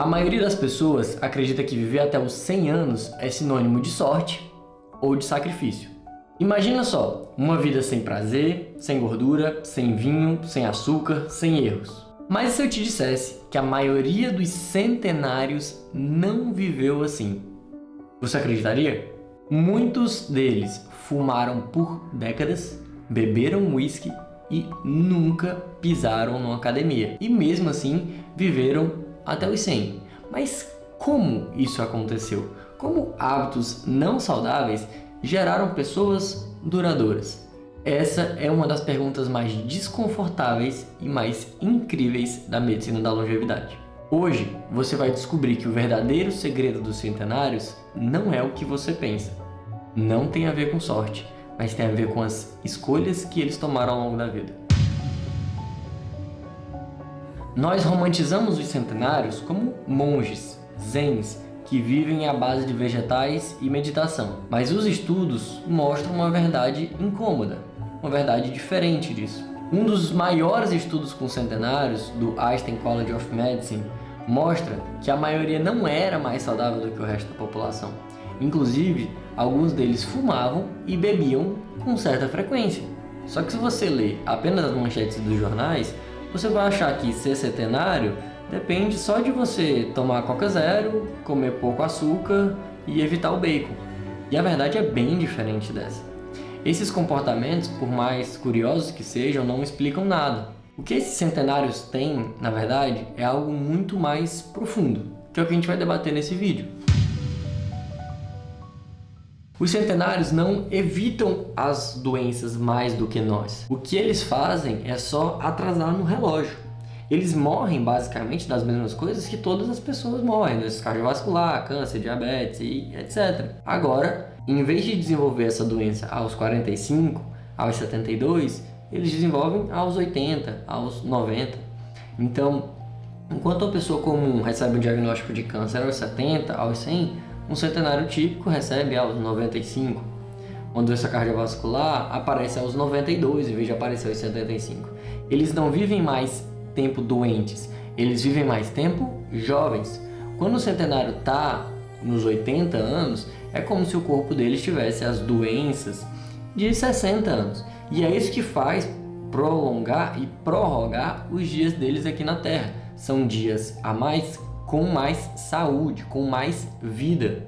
maioria das pessoas acredita que viver até os 100 anos é sinônimo de sorte ou de sacrifício. Imagina só, uma vida sem prazer, sem gordura, sem vinho, sem açúcar, sem erros. Mas e se eu te dissesse que a maioria dos centenários não viveu assim? Você acreditaria? Muitos deles fumaram por décadas, beberam uísque e nunca pisaram numa academia. E mesmo assim, viveram até os 100. Mas como isso aconteceu? Como hábitos não saudáveis geraram pessoas duradouras? Essa é uma das perguntas mais desconfortáveis e mais incríveis da medicina da longevidade. Hoje, você vai descobrir que o verdadeiro segredo dos centenários não é o que você pensa. Não tem a ver com sorte, mas tem a ver com as escolhas que eles tomaram ao longo da vida. Nós romantizamos os centenários como monges, zens, que vivem à base de vegetais e meditação. Mas os estudos mostram uma verdade incômoda, uma verdade diferente disso. Um dos maiores estudos com centenários, do Einstein College of Medicine, mostra que a maioria não era mais saudável do que o resto da população. Inclusive, alguns deles fumavam e bebiam com certa frequência. Só que se você ler apenas as manchetes dos jornais, você vai achar que ser centenário depende só de você tomar Coca Zero, comer pouco açúcar e evitar o bacon. E a verdade é bem diferente dessa. Esses comportamentos, por mais curiosos que sejam, não explicam nada. O que esses centenários têm, na verdade, é algo muito mais profundo, que é o que a gente vai debater nesse vídeo. Os centenários não evitam as doenças mais do que nós. O que eles fazem é só atrasar no relógio. Eles morrem basicamente das mesmas coisas que todas as pessoas morrem, doenças cardiovascular, câncer, diabetes e etc. Agora, em vez de desenvolver essa doença aos 45, aos 72, eles desenvolvem aos 80, aos 90. Então, enquanto a pessoa comum recebe um diagnóstico de câncer aos 70, aos 100, um centenário típico recebe aos 95. Uma doença cardiovascular aparece aos 92 em vez de aparecer aos 75. Eles não vivem mais tempo doentes, eles vivem mais tempo jovens. Quando o centenário está nos 80 anos, é como se o corpo deles tivesse as doenças de 60 anos. E é isso que faz prolongar e prorrogar os dias deles aqui na Terra. São dias a mais, com mais saúde, com mais vida.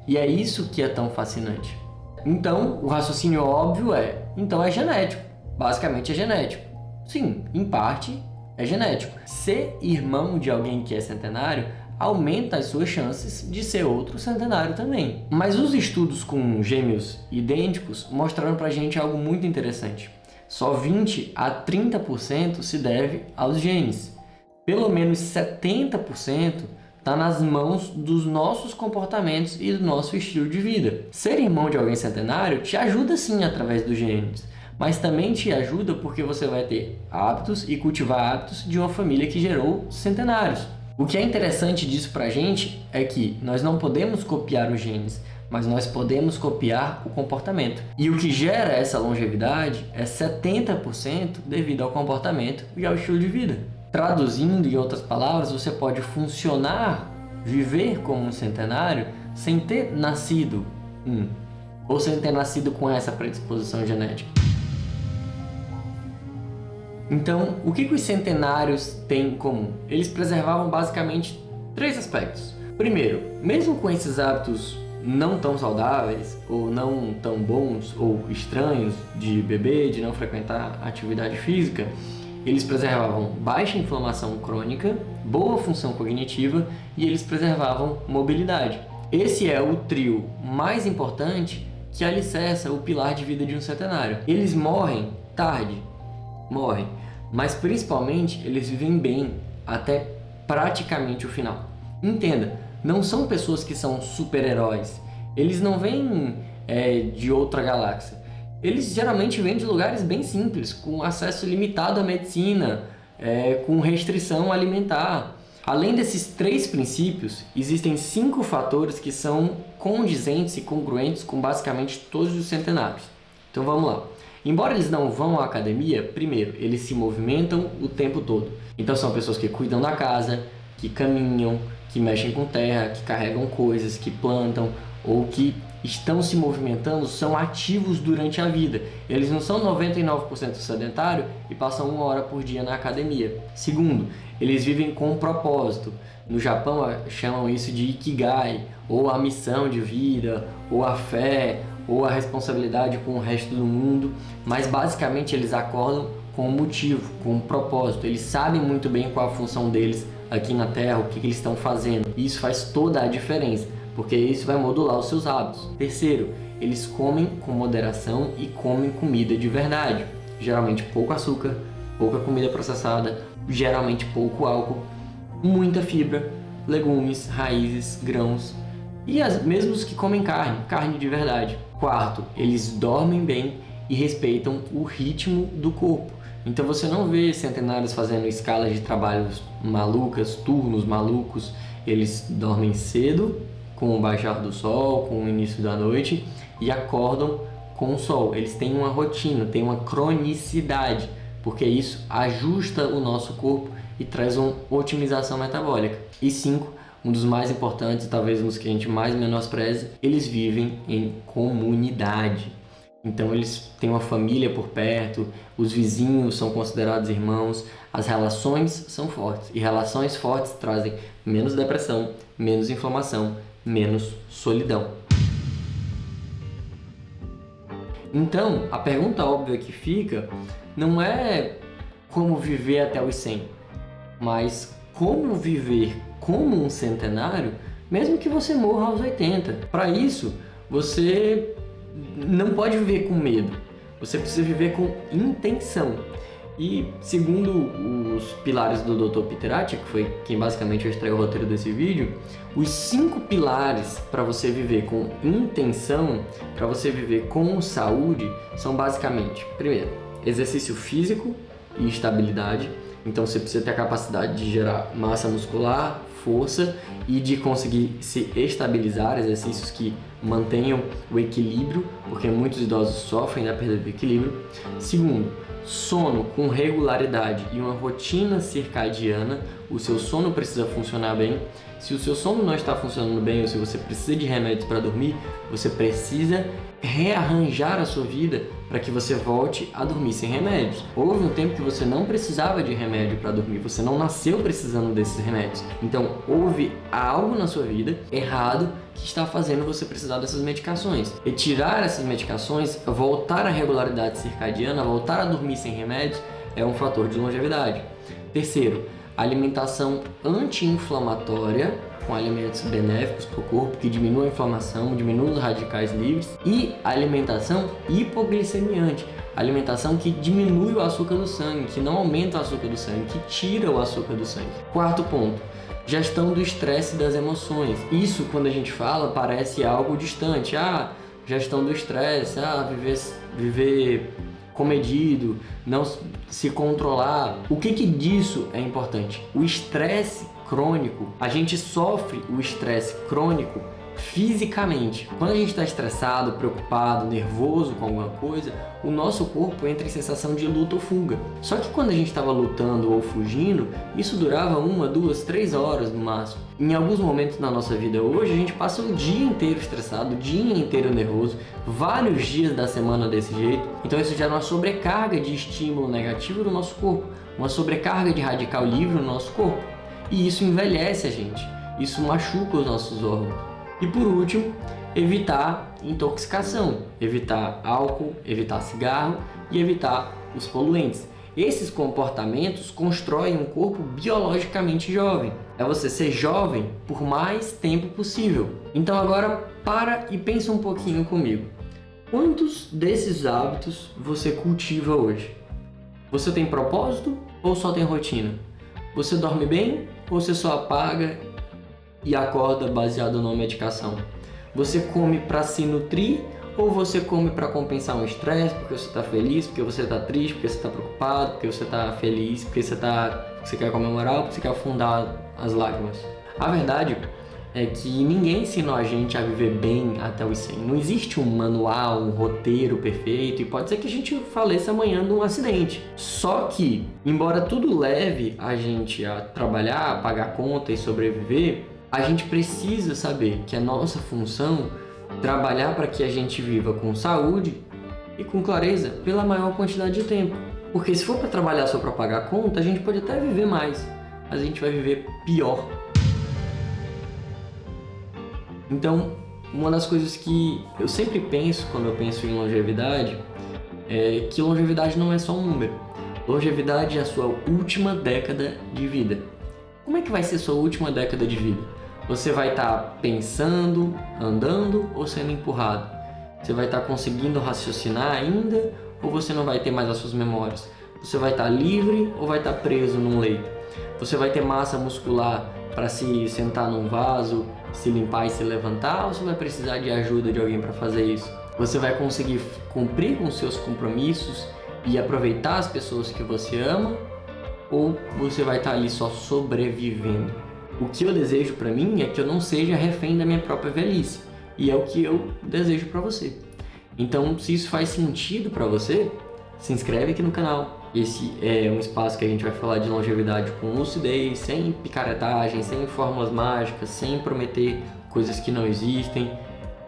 E é isso que é tão fascinante. Então, o raciocínio óbvio então é genético. Basicamente é genético. Sim, em parte é genético. Ser irmão de alguém que é centenário aumenta as suas chances de ser outro centenário também. Mas os estudos com gêmeos idênticos mostraram pra gente algo muito interessante. Só 20 a 30% se deve aos genes. Pelo menos 70% está nas mãos dos nossos comportamentos e do nosso estilo de vida. Ser irmão de alguém centenário te ajuda sim através dos genes, mas também te ajuda porque você vai ter hábitos e cultivar hábitos de uma família que gerou centenários. O que é interessante disso pra gente é que nós não podemos copiar os genes, mas nós podemos copiar o comportamento. E o que gera essa longevidade é 70% devido ao comportamento e ao estilo de vida. Traduzindo em outras palavras, você pode funcionar, viver como um centenário sem ter nascido ou sem ter nascido com essa predisposição genética. Então, o que os centenários têm em comum? Eles preservavam basicamente 3 aspectos. Primeiro, mesmo com esses hábitos não tão saudáveis, ou não tão bons, ou estranhos de beber, de não frequentar atividade física, eles preservavam baixa inflamação crônica, boa função cognitiva e eles preservavam mobilidade. Esse é o trio mais importante que alicerça o pilar de vida de um centenário. Eles morrem tarde, mas principalmente eles vivem bem até praticamente o final. Entenda, não são pessoas que são super-heróis, eles não vêm de outra galáxia. Eles geralmente vêm de lugares bem simples, com acesso limitado à medicina, com restrição alimentar. Além desses 3 princípios, existem 5 fatores que são condizentes e congruentes com basicamente todos os centenários. Então vamos lá. Embora eles não vão à academia, primeiro, eles se movimentam o tempo todo. Então são pessoas que cuidam da casa, que caminham, que mexem com terra, que carregam coisas, que plantam ou que estão se movimentando, são ativos durante a vida. Eles não são 99% sedentário e passam 1 hora por dia na academia. Segundo, eles vivem com um propósito. No Japão chamam isso de Ikigai, ou a missão de vida, ou a fé, ou a responsabilidade com o resto do mundo. Mas basicamente eles acordam com um motivo, com um propósito. Eles sabem muito bem qual a função deles aqui na Terra, o que eles estão fazendo. E isso faz toda a diferença, porque isso vai modular os seus hábitos. Terceiro, eles comem com moderação e comem comida de verdade. Geralmente pouco açúcar, pouca comida processada, geralmente pouco álcool, muita fibra, legumes, raízes, grãos e mesmo os que comem carne de verdade. Quarto, eles dormem bem e respeitam o ritmo do corpo. Então você não vê centenários fazendo escalas de trabalhos malucas, turnos malucos. Eles dormem cedo, com o baixar do sol, com o início da noite, e acordam com o sol. Eles têm uma rotina, têm uma cronicidade, porque isso ajusta o nosso corpo e traz uma otimização metabólica. E 5, um dos mais importantes, talvez um dos que a gente mais menospreze, eles vivem em comunidade. Então eles têm uma família por perto, os vizinhos são considerados irmãos, as relações são fortes. E relações fortes trazem menos depressão, menos inflamação, menos solidão. Então, a pergunta óbvia que fica não é como viver até os 100, mas como viver como um centenário, mesmo que você morra aos 80. Para isso, você não pode viver com medo, você precisa viver com intenção. E segundo os pilares do Dr. Peter Attia, que foi quem basicamente extraiu o roteiro desse vídeo, os 5 pilares para você viver com intenção, para você viver com saúde, são basicamente: primeiro, exercício físico e estabilidade. Então você precisa ter a capacidade de gerar massa muscular, força e de conseguir se estabilizar, exercícios que mantenham o equilíbrio, porque muitos idosos sofrem da perda do equilíbrio. Segundo, sono com regularidade e uma rotina circadiana. O seu sono precisa funcionar bem. Se o seu sono não está funcionando bem ou se você precisa de remédios para dormir, você precisa rearranjar a sua vida para que você volte a dormir sem remédios. Houve um tempo que você não precisava de remédio para dormir, você não nasceu precisando desses remédios. Então, houve algo na sua vida errado que está fazendo você precisar dessas medicações. E tirar essas medicações, voltar à regularidade circadiana, voltar a dormir sem remédios, é um fator de longevidade. Terceiro, alimentação anti-inflamatória, com alimentos benéficos para o corpo, que diminuam a inflamação, diminuam os radicais livres, e alimentação hipoglicemiante, alimentação que diminui o açúcar do sangue, que não aumenta o açúcar do sangue, que tira o açúcar do sangue. Quarto ponto, gestão do estresse e das emoções. Isso, quando a gente fala, parece algo distante. Gestão do estresse, viver comedido, não se controlar. O que disso é importante? O estresse crônico, a gente sofre o estresse crônico fisicamente. Quando a gente está estressado, preocupado, nervoso com alguma coisa, o nosso corpo entra em sensação de luta ou fuga. Só que quando a gente estava lutando ou fugindo, isso durava 1, 2, 3 horas no máximo. Em alguns momentos na nossa vida hoje, a gente passa o dia inteiro estressado, o dia inteiro nervoso, vários dias da semana desse jeito. Então isso gera uma sobrecarga de estímulo negativo no nosso corpo, uma sobrecarga de radical livre no nosso corpo. E isso envelhece a gente, isso machuca os nossos órgãos. E por último, evitar intoxicação, evitar álcool, evitar cigarro e evitar os poluentes. Esses comportamentos constroem um corpo biologicamente jovem. É você ser jovem por mais tempo possível. Então agora para e pensa um pouquinho comigo. Quantos desses hábitos você cultiva hoje? Você tem propósito ou só tem rotina? Você dorme bem ou você só apaga e acorda baseado numa medicação? Você come para se nutrir ou você come para compensar um estresse, porque você está feliz, porque você está triste, porque você está preocupado, porque você está feliz, porque você quer comemorar ou porque você quer afundar as lágrimas? A verdade é que ninguém ensinou a gente a viver bem até os 100. Não existe um manual, um roteiro perfeito, e pode ser que a gente faleça amanhã de um acidente. Só que, embora tudo leve a gente a trabalhar, a pagar conta e sobreviver, a gente precisa saber que a nossa função é trabalhar para que a gente viva com saúde e com clareza pela maior quantidade de tempo. Porque se for para trabalhar só para pagar conta, a gente pode até viver mais, mas a gente vai viver pior. Então, uma das coisas que eu sempre penso quando eu penso em longevidade é que longevidade não é só um número. Longevidade é a sua última década de vida. Como é que vai ser sua última década de vida? Você vai estar pensando, andando ou sendo empurrado? Você vai estar conseguindo raciocinar ainda ou você não vai ter mais as suas memórias? Você vai estar livre ou vai estar preso num leito? Você vai ter massa muscular para se sentar num vaso, se limpar e se levantar, ou você vai precisar de ajuda de alguém para fazer isso? Você vai conseguir cumprir com seus compromissos e aproveitar as pessoas que você ama, ou você vai estar ali só sobrevivendo? O que eu desejo para mim é que eu não seja refém da minha própria velhice, e é o que eu desejo para você. Então, se isso faz sentido para você, se inscreve aqui no canal. Esse é um espaço que a gente vai falar de longevidade com lucidez, sem picaretagem, sem fórmulas mágicas, sem prometer coisas que não existem.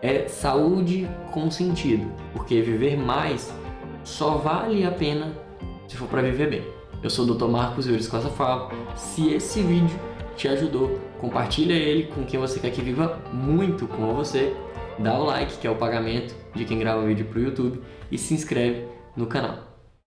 É saúde com sentido, porque viver mais só vale a pena se for para viver bem. Eu sou o Dr. Marcos Yuri Costa Favo. Se esse vídeo te ajudou, compartilha ele com quem você quer que viva muito com você. Dá o like, que é o pagamento de quem grava vídeo para o YouTube, e se inscreve no canal.